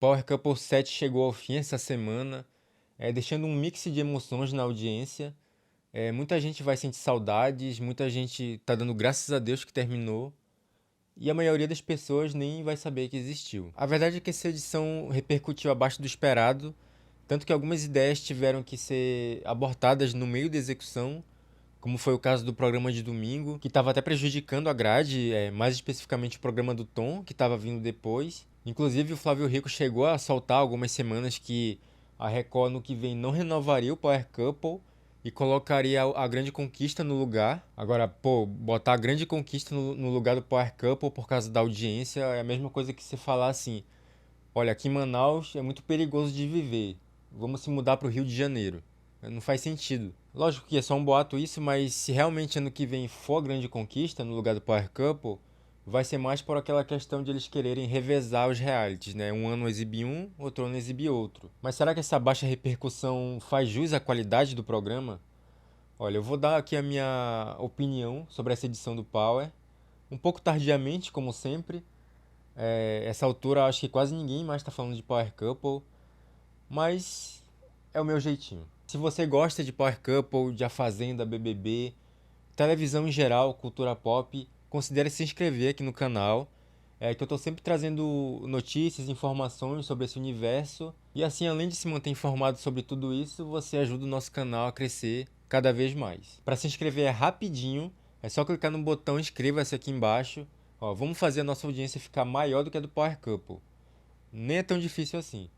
Power Couple 7 chegou ao fim essa semana, deixando um mix de emoções na audiência. Muita gente vai sentir saudades, muita gente tá dando graças a Deus que terminou, e a maioria das pessoas nem vai saber que existiu. A verdade é que essa edição repercutiu abaixo do esperado, tanto que algumas ideias tiveram que ser abortadas no meio da execução, como foi o caso do programa de domingo, que estava até prejudicando a grade, mais especificamente o programa do Tom, que estava vindo depois. Inclusive, o Flávio Rico chegou a soltar algumas semanas que a Record no que vem não renovaria o Power Couple e colocaria a Grande Conquista no lugar. Agora, pô, botar a Grande Conquista no lugar do Power Couple por causa da audiência é a mesma coisa que você falar assim: olha, aqui em Manaus é muito perigoso de viver, vamos se mudar para o Rio de Janeiro. Não faz sentido. Lógico que é só um boato isso, mas se realmente ano que vem for a Grande Conquista no lugar do Power Couple, vai ser mais por aquela questão de eles quererem revezar os realities, né? Um ano exibir um, outro ano exibir outro. Mas será que essa baixa repercussão faz jus à qualidade do programa? Olha, eu vou dar aqui a minha opinião sobre essa edição do Power, um pouco tardiamente, como sempre. Essa altura acho que quase ninguém mais está falando de Power Couple, mas é o meu jeitinho. Se você gosta de Power Couple, de A Fazenda, BBB, televisão em geral, cultura pop, considere se inscrever aqui no canal, que eu estou sempre trazendo notícias, informações sobre esse universo. E assim, além de se manter informado sobre tudo isso, você ajuda o nosso canal a crescer cada vez mais. Para se inscrever é rapidinho, é só clicar no botão inscreva-se aqui embaixo. Ó, vamos fazer a nossa audiência ficar maior do que a do Power Couple. Nem é tão difícil assim.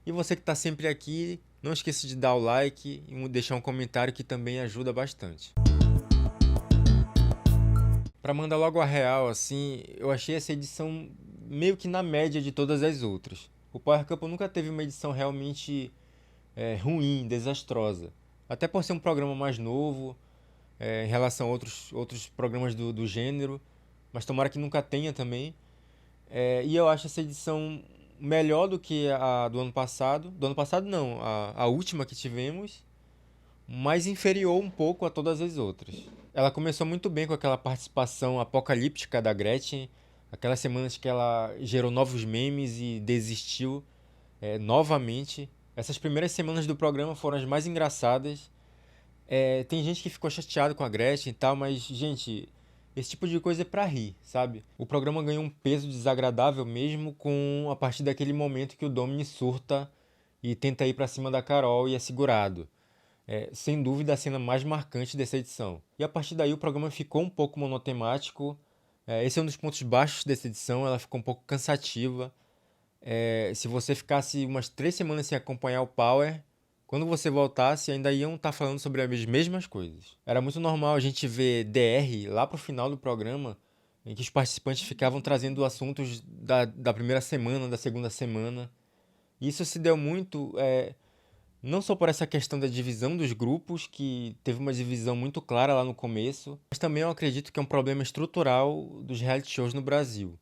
E você que está sempre aqui, não esqueça de dar o like e deixar um comentário que também ajuda bastante. Para mandar logo a real, assim, eu achei essa edição meio que na média de todas as outras. O Power Couple nunca teve uma edição realmente ruim, desastrosa. Até por ser um programa mais novo, em relação a outros programas do gênero, mas tomara que nunca tenha também. E eu acho essa edição melhor do que a do ano passado. Do ano passado não, a última que tivemos, mas inferior um pouco a todas as outras. Ela começou muito bem com aquela participação apocalíptica da Gretchen, aquelas semanas que ela gerou novos memes e desistiu novamente. Essas primeiras semanas do programa foram as mais engraçadas. Tem gente que ficou chateado com a Gretchen e tal, mas, gente, esse tipo de coisa é pra rir, sabe? O programa ganhou um peso desagradável mesmo a partir daquele momento que o Domini surta e tenta ir pra cima da Carol e é segurado. Sem dúvida a cena mais marcante dessa edição. E a partir daí o programa ficou um pouco monotemático. Esse é um dos pontos baixos dessa edição, ela ficou um pouco cansativa. Se você ficasse umas 3 semanas sem acompanhar o Power, quando você voltasse ainda iam estar falando sobre as mesmas coisas. Era muito normal a gente ver DR lá pro final do programa, em que os participantes ficavam trazendo assuntos da primeira semana, da segunda semana. E isso se deu muito, não só por essa questão da divisão dos grupos, que teve uma divisão muito clara lá no começo, mas também eu acredito que é um problema estrutural dos reality shows no Brasil.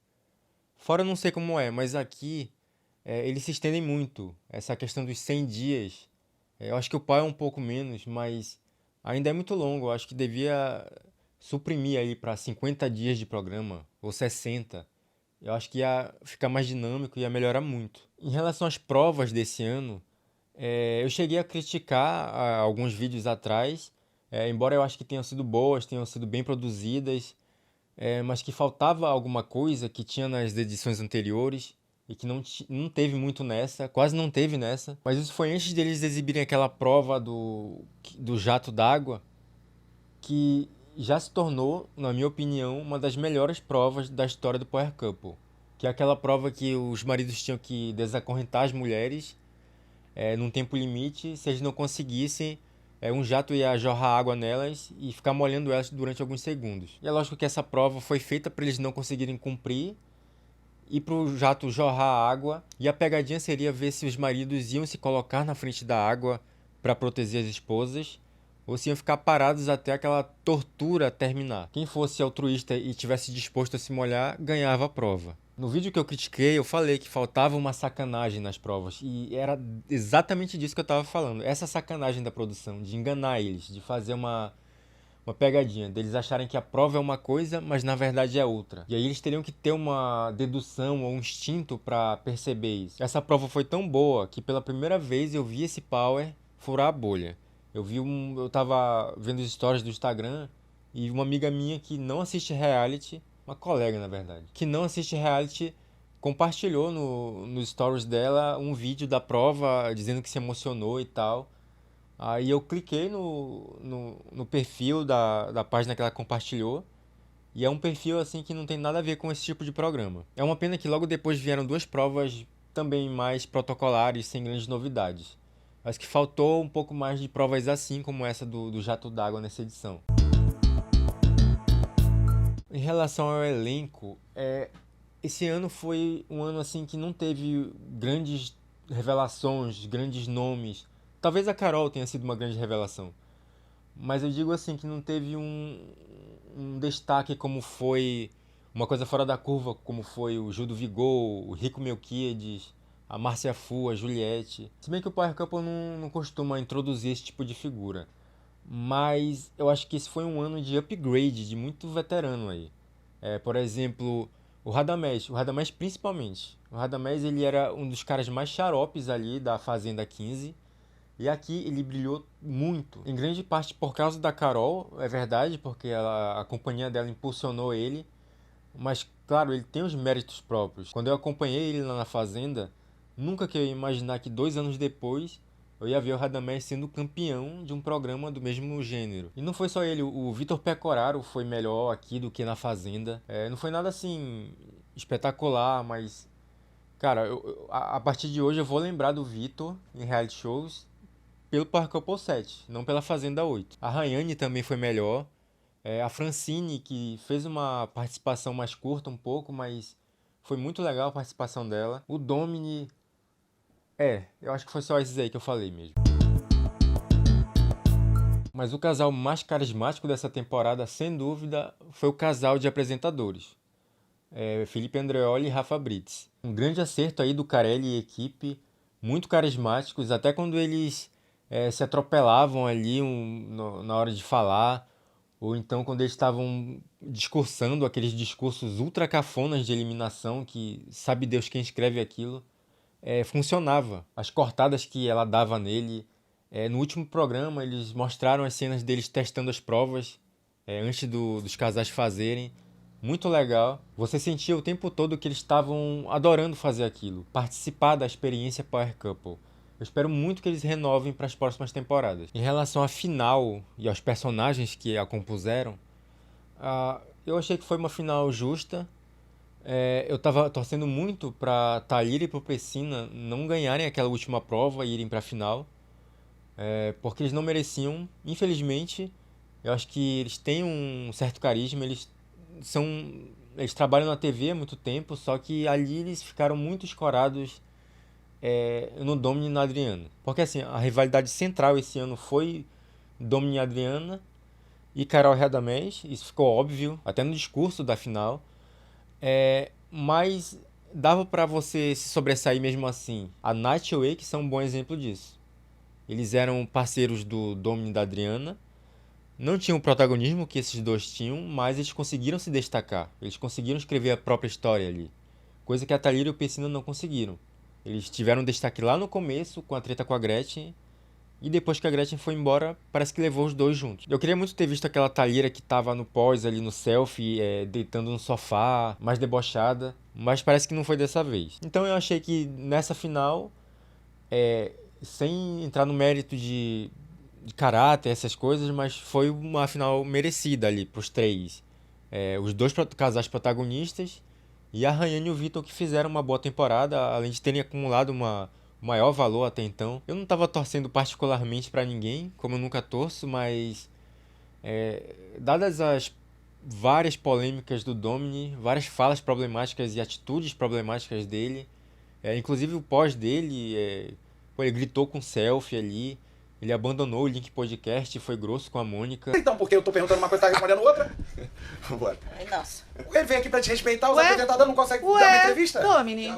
Fora eu não sei como é, mas aqui eles se estendem muito. Essa questão dos 100 dias, eu acho que o pau é um pouco menos, mas ainda é muito longo. Eu acho que devia suprimir aí para 50 dias de programa, ou 60. Eu acho que ia ficar mais dinâmico e ia melhorar muito. Em relação às provas desse ano, eu cheguei a criticar alguns vídeos atrás, embora eu acho que tenham sido boas, tenham sido bem produzidas, mas que faltava alguma coisa que tinha nas edições anteriores e que não teve muito nessa, quase não teve nessa. Mas isso foi antes deles exibirem aquela prova do jato d'água, que já se tornou, na minha opinião, uma das melhores provas da história do Power Couple. Que é aquela prova que os maridos tinham que desacorrentar as mulheres num tempo limite. Se eles não conseguissem, um jato ia jorrar água nelas e ficar molhando elas durante alguns segundos. E é lógico que essa prova foi feita para eles não conseguirem cumprir e para o jato jorrar água. E a pegadinha seria ver se os maridos iam se colocar na frente da água para proteger as esposas ou se iam ficar parados até aquela tortura terminar. Quem fosse altruísta e tivesse disposto a se molhar, ganhava a prova. No vídeo que eu critiquei, eu falei que faltava uma sacanagem nas provas. E era exatamente disso que eu estava falando. Essa sacanagem da produção, de enganar eles, de fazer uma pegadinha, deles acharem que a prova é uma coisa, mas na verdade é outra. E aí eles teriam que ter uma dedução ou um instinto para perceber isso. Essa prova foi tão boa que pela primeira vez eu vi esse Power furar a bolha. Eu tava vendo os stories do Instagram e uma amiga minha que não assiste reality, uma colega na verdade, que não assiste reality, compartilhou nos stories dela um vídeo da prova dizendo que se emocionou e tal. Aí eu cliquei no perfil da página que ela compartilhou. E é um perfil assim que não tem nada a ver com esse tipo de programa. É uma pena que logo depois vieram duas provas também mais protocolares, sem grandes novidades. Acho que faltou um pouco mais de provas assim como essa do Jato d'Água nessa edição. Em relação ao elenco, esse ano foi um ano assim que não teve grandes revelações, grandes nomes. Talvez a Carol tenha sido uma grande revelação. Mas eu digo assim que não teve um destaque como foi uma coisa fora da curva, como foi o Gil do Vigor, o Rico Melquiades, a Márcia Fu, a Juliette. Se bem que o Power Couple não costuma introduzir esse tipo de figura. Mas eu acho que esse foi um ano de upgrade, de muito veterano aí. Por exemplo, o Radamés principalmente. O Radamés ele era um dos caras mais xaropes ali da Fazenda 15. E aqui ele brilhou muito, em grande parte por causa da Carol, é verdade, porque a companhia dela impulsionou ele, mas claro, ele tem os méritos próprios. Quando eu acompanhei ele lá na Fazenda, nunca que eu ia imaginar que 2 anos depois eu ia ver o Radamés sendo campeão de um programa do mesmo gênero. E não foi só ele, o Vitor Pecoraro foi melhor aqui do que na Fazenda. Não foi nada assim espetacular, mas cara, a partir de hoje eu vou lembrar do Vitor em reality shows pelo Power Couple 7, não pela Fazenda 8. A Rayane também foi melhor. A Francine, que fez uma participação mais curta um pouco, mas foi muito legal a participação dela. O Domini, eu acho que foi só esses aí que eu falei mesmo. Mas o casal mais carismático dessa temporada, sem dúvida, foi o casal de apresentadores. Felipe Andreoli e Rafa Brits. Um grande acerto aí do Carelli e equipe, muito carismáticos, até quando eles se atropelavam ali na hora de falar, ou então quando eles estavam discursando aqueles discursos ultra cafonas de eliminação, que sabe Deus quem escreve aquilo, funcionava. As cortadas que ela dava nele. No último programa eles mostraram as cenas deles testando as provas antes dos casais fazerem. Muito legal. Você sentia o tempo todo que eles estavam adorando fazer aquilo, participar da experiência Power Couple. Eu espero muito que eles renovem para as próximas temporadas. Em relação à final e aos personagens que a compuseram, eu achei que foi uma final justa. Eu estava torcendo muito para Thalira e para o Pessina não ganharem aquela última prova e irem para a final, porque eles não mereciam. Infelizmente, eu acho que eles têm um certo carisma, são, eles trabalham na TV há muito tempo, só que ali eles ficaram muito escorados no Domini e na Adriana. Porque assim, a rivalidade central esse ano foi Domini e Adriana e Carol e Radamés, isso ficou óbvio, até no discurso da final. Mas dava pra você se sobressair mesmo assim. A Nath e o Wake são um bom exemplo disso. Eles eram parceiros do Domini e da Adriana, não tinham o protagonismo que esses dois tinham, mas eles conseguiram se destacar. Eles conseguiram escrever a própria história ali. Coisa que a Thalira e o Pessina não conseguiram. Eles tiveram destaque lá no começo, com a treta com a Gretchen, e depois que a Gretchen foi embora, parece que levou os dois juntos. Eu queria muito ter visto aquela Thalira que tava no pós ali no selfie, deitando no sofá, mais debochada, mas parece que não foi dessa vez. Então eu achei que nessa final, sem entrar no mérito de caráter, essas coisas, mas foi uma final merecida ali pros três. Os dois casais protagonistas e a Rayane e o Vitor que fizeram uma boa temporada, além de terem acumulado maior valor até então. Eu não estava torcendo particularmente para ninguém, como eu nunca torço, mas dadas as várias polêmicas do Domini, várias falas problemáticas e atitudes problemáticas dele, inclusive o pós dele, pô, ele gritou com selfie ali, ele abandonou o Link Podcast e foi grosso com a Mônica. Então, porque eu tô perguntando uma coisa e tá respondendo outra? Vambora. Ai, nossa. Ele vem aqui pra te respeitar, os Ué? apresentadores não conseguem dar uma Ué, entrevista? Domini.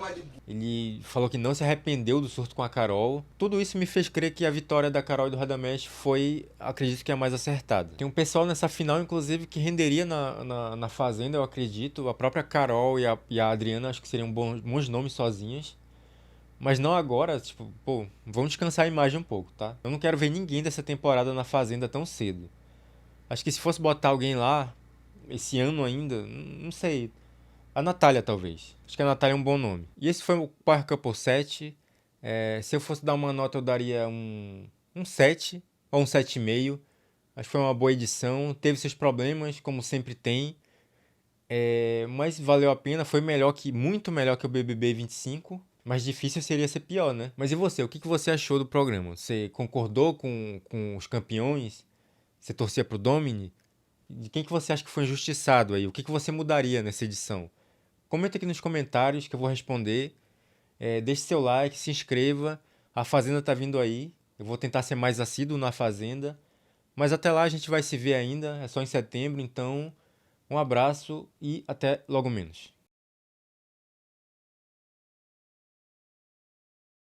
Ele falou que não se arrependeu do surto com a Carol. Tudo isso me fez crer que a vitória da Carol e do Radamés foi, acredito que a mais acertada. Tem um pessoal nessa final, inclusive, que renderia na Fazenda, eu acredito. A própria Carol e a Adriana acho que seriam bons nomes sozinhas. Mas não agora, tipo, pô, vamos descansar a imagem um pouco, tá? Eu não quero ver ninguém dessa temporada na Fazenda tão cedo. Acho que se fosse botar alguém lá, esse ano ainda, não sei. A Natália, talvez. Acho que a Natália é um bom nome. E esse foi o Power Couple 7. Se eu fosse dar uma nota, eu daria um 7 ou um 7,5. Acho que foi uma boa edição. Teve seus problemas, como sempre tem. Mas valeu a pena. Foi muito melhor que o BBB 25. Mas difícil seria ser pior, né? Mas e você? O que você achou do programa? Você concordou com os campeões? Você torcia pro Domini? De quem que você acha que foi injustiçado aí? O que você mudaria nessa edição? Comenta aqui nos comentários que eu vou responder. Deixe seu like, se inscreva. A Fazenda tá vindo aí. Eu vou tentar ser mais assíduo na Fazenda. Mas até lá a gente vai se ver ainda. É só em setembro. Então, um abraço e até logo menos.